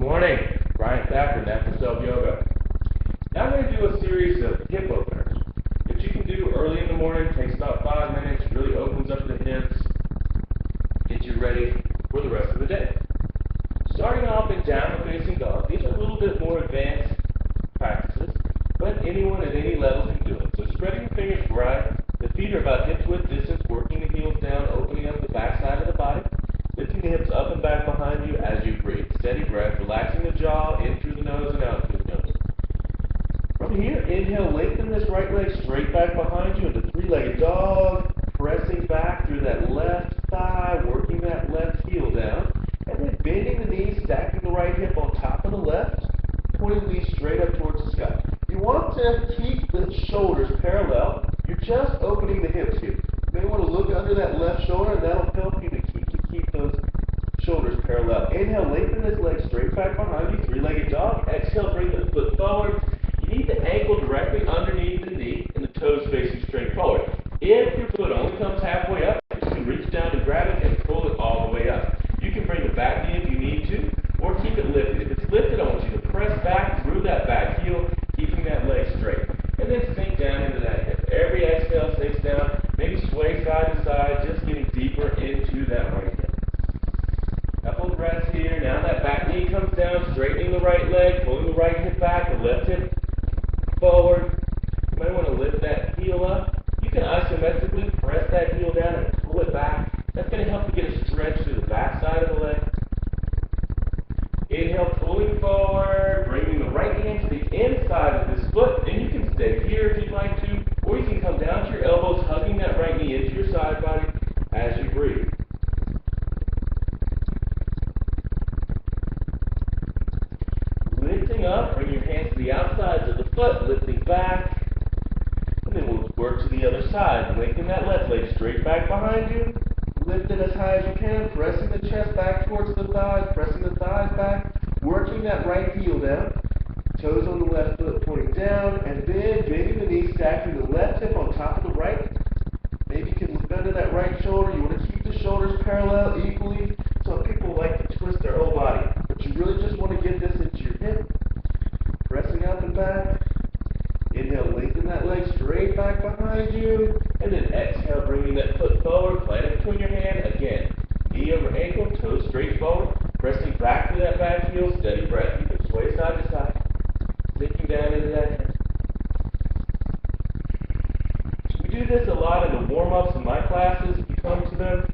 Morning, Brian Thacker, Natural Self Yoga. Now I'm going to do a series of hip openers that you can do early in the morning. Takes about 5 minutes, really opens up the hips, gets you ready for the rest of the day. Starting off in downward facing dog, these are a little bit more advanced practices, but anyone at any level can do it. So spreading the fingers wide, the feet are about hips width distance, working the heels down, opening up the back side of the body. Lifting the hips up and back behind you as you breathe. Steady breath, relaxing the jaw in through the nose and out through the nose. From here, inhale, lengthen this right leg straight back behind you into three-legged dog, pressing back through that left thigh, working that left heel down, and then bending the knees, stacking the right hip on top of the left, pointing the knees straight up towards the sky. You want to keep the shoulders parallel. You're just opening the hips here. You may want to look under that left shoulder, and that'll help you to keep those shoulders parallel. Inhale, lengthen this leg straight back behind you, three-legged dog. Exhale, bring the foot forward. You need the ankle directly underneath the knee and the toes facing straight forward. If your foot only comes halfway up, you can reach down and grab it and pull it all the way up. You can bring the back knee if you need to, or keep it lifted. If it's lifted, I want you to press back through that back heel, keeping that leg straight. And then sink down into that hip. Every exhale sinks down, maybe sway side to side, just getting deeper into that right hip. Couple of breaths here. Now that back knee comes down, straightening the right leg, pulling the right hip back, the left hip forward. You might want to lift that heel up. You can isometrically press that heel down and pull it back. That's going to help you get a stretch through the back side of the leg. Inhale, pulling forward, bringing the right hand to the inside of this foot. And you can stay here if you'd like to, or you can come down to your elbows, hugging that right knee into your side body as you breathe. Lifting up, bring your hands to the outsides of the foot, lifting back. And then we'll work to the other side. Lengthen that left leg straight back behind you. Lift it as high as you can, pressing the chest back towards the thighs, pressing the thighs back, working that right heel down. Toes on the left foot pointing down, and then bending the knees, stacking the left hip on top of the right. Maybe you can look under that right shoulder. You want to keep the shoulders parallel equally. Some people like to twist their whole body, but you really just want to get this into your hip. Pressing up and back. Inhale, lengthen that leg straight back behind you. And then exhale, bringing that foot forward, plant it between your hands. Again, knee over ankle, toes straight forward. Pressing back through that back heel, steady breath. You can sway side to side. Sinking down into that hip. We do this a lot in the warm-ups in my classes, if you come to them.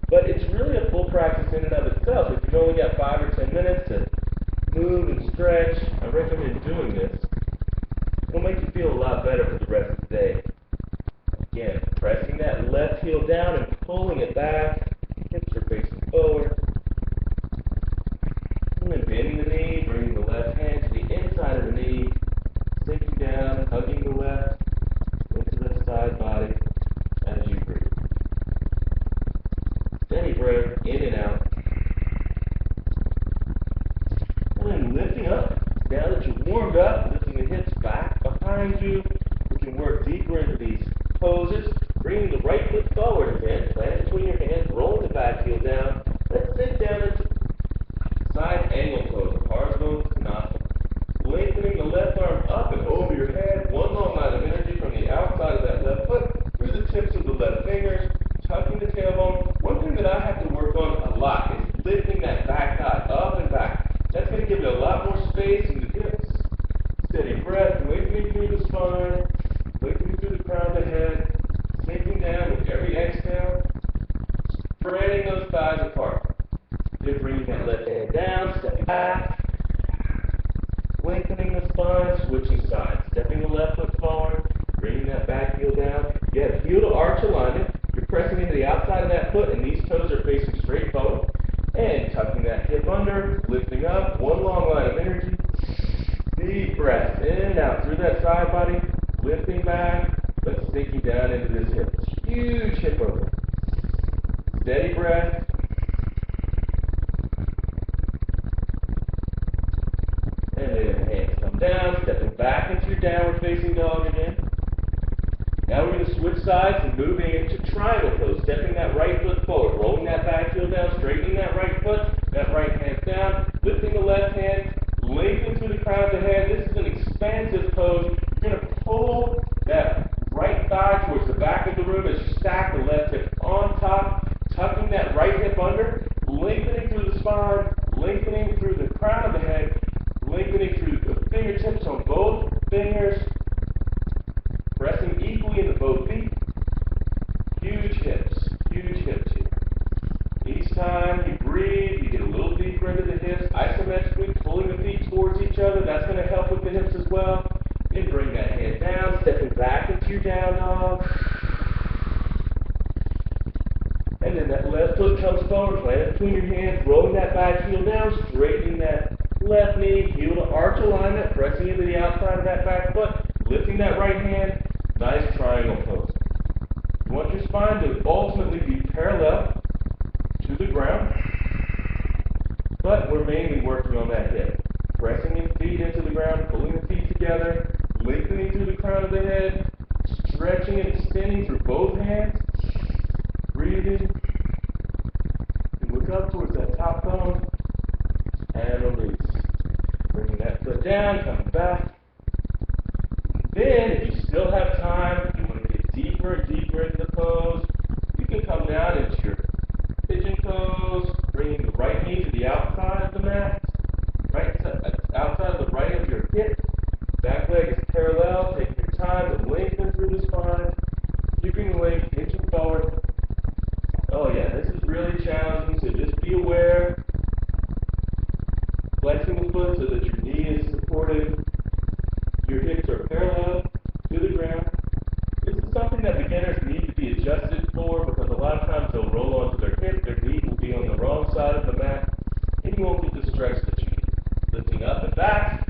But it's really a full practice in and of itself. If you've only got 5 or 10 minutes to move and stretch, I recommend doing this. It'll make you feel a lot better for the rest of the day. Again, pressing that left heel down and pulling it back. Hips are facing forward. And then bending the knee, bringing the left hand to the inside of the knee. Sinking down, hugging the left into the side body as you breathe. Steady breath in and out. And then lifting up. Now that you're warmed up, lifting the hips back behind you. We can work deeper into these poses. Bringing the right foot forward again. Plant it between your hands. Rolling the back heel down. Let's sink down into side angle pose. Horizontal Konasana. Lengthening the left arm up and over your head. One long line of energy from the outside of that left foot through the tips of the left fingers. Tucking the tailbone. One thing that I have to work on a lot is lifting that back thigh up and back. That's going to give you a lot more space in the hips. Steady breath, lengthening through the spine, lengthening through the crown of the head, sinking down with every exhale, spreading those thighs apart. Then bringing that left hand down, stepping back, lengthening the spine, switching sides, stepping the left foot forward, bringing that back heel down. You have heel to arch alignment. You're pressing into the outside of that foot, and these toes are facing straight forward. And tucking that hip under, lifting up, one long line of energy. Deep breath in and out through that side body, lifting back, but sinking down into this hip. Huge hip open. Steady breath. And then hands come down, stepping back into your downward facing dog again. Now we're going to switch sides and moving into triangle pose, stepping that right foot forward, rolling that back heel down, straightening that right foot, that right hand down, lifting the left lowering that back heel down, straightening that left knee, heel to arch alignment, pressing into the outside of that back foot, lifting that right hand, nice triangle pose. You want your spine to ultimately be parallel to the ground, but we're mainly working on that hip. Pressing your feet into the ground, pulling the feet together, lengthening through the crown of the head, stretching and extending through both hands, breathing, and look up towards that top bone, and release. Bringing that foot down, come back. Then, if you still have time, you want to get deeper and deeper into the pose, you can come down into your pigeon pose, bringing the right knee to the outside of the mat, outside of the right of your hip. Back leg is parallel. Take your time to lengthen through the spine, keeping the leg hinging forward. Oh yeah, this is really challenging, so just be aware. Flexing the foot so that your knee is supported. Your hips are parallel to the ground. This is something that beginners need to be adjusted for because a lot of times they'll roll onto their hip, their knee will be on the wrong side of the mat, and you won't get the stretch that you need. Lifting up and back,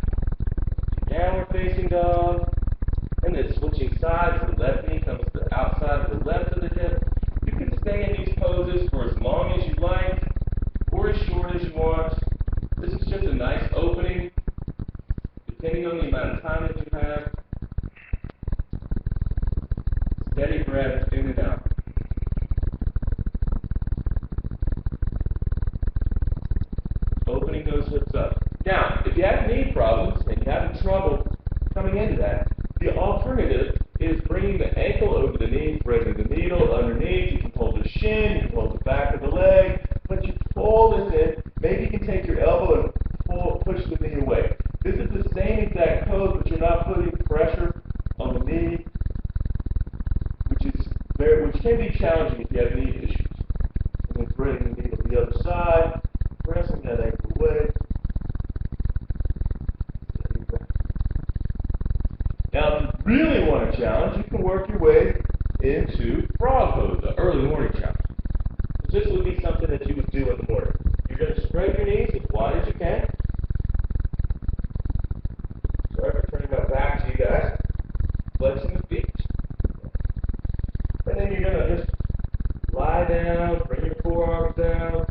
downward facing dog, and then switching sides. The left knee comes to the outside of the left of the hip. You can stay in these poses for as long as you like, or as short as you want. This is just a nice opening, depending on the amount of time that you have. Steady breath in and out. Opening those hips up. Now, if you have knee problems and you're having trouble coming into that, the alternative is bringing the ankle over the knee, threading the needle underneath. You can hold the shin, you can hold the back of the leg, but you pull this in. Maybe you can take your elbow and push the knee away. This is the same exact pose, but you're not putting pressure on the knee, which can be challenging if you have knee issues. And then threading the knee to the other side, pressing that ankle away. Now, if you really want a challenge, you can work your way into frog pose, the early morning challenge. This would be something that you would do in the morning. You're going to spread your knees as wide as you can. Sorry for turning my back to you guys. Flexing the feet. And then you're going to just lie down, bring your forearms down.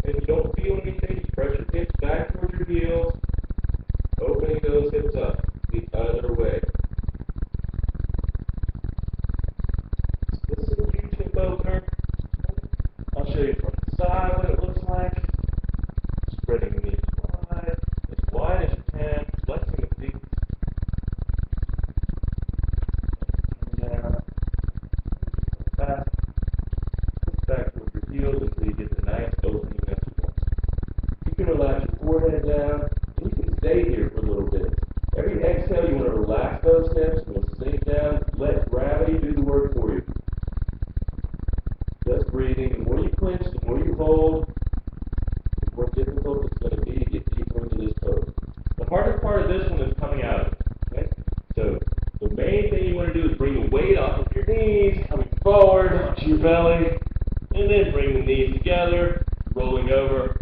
If you don't feel anything, you press your hips back towards your heels, opening those hips up the other way. This is a huge hip opener. I'll show you from the side what it looks like. Spreading the knees wide as you can, flexing the feet. Down, back towards your heels until you get the nice opening that you want. You can relax your forehead down, and you can stay here for a little bit. Every exhale, you want to relax those hips, and you'll sink down, let gravity do the work for you. Just breathing. The more you clench, the more you hold, the more difficult it's going to be to get deeper into this pose. The hardest part of this one is coming out of it. Okay? So the main thing you want to do is bring the weight off of your knees, coming forward to your belly, and then bring the knees together, rolling over,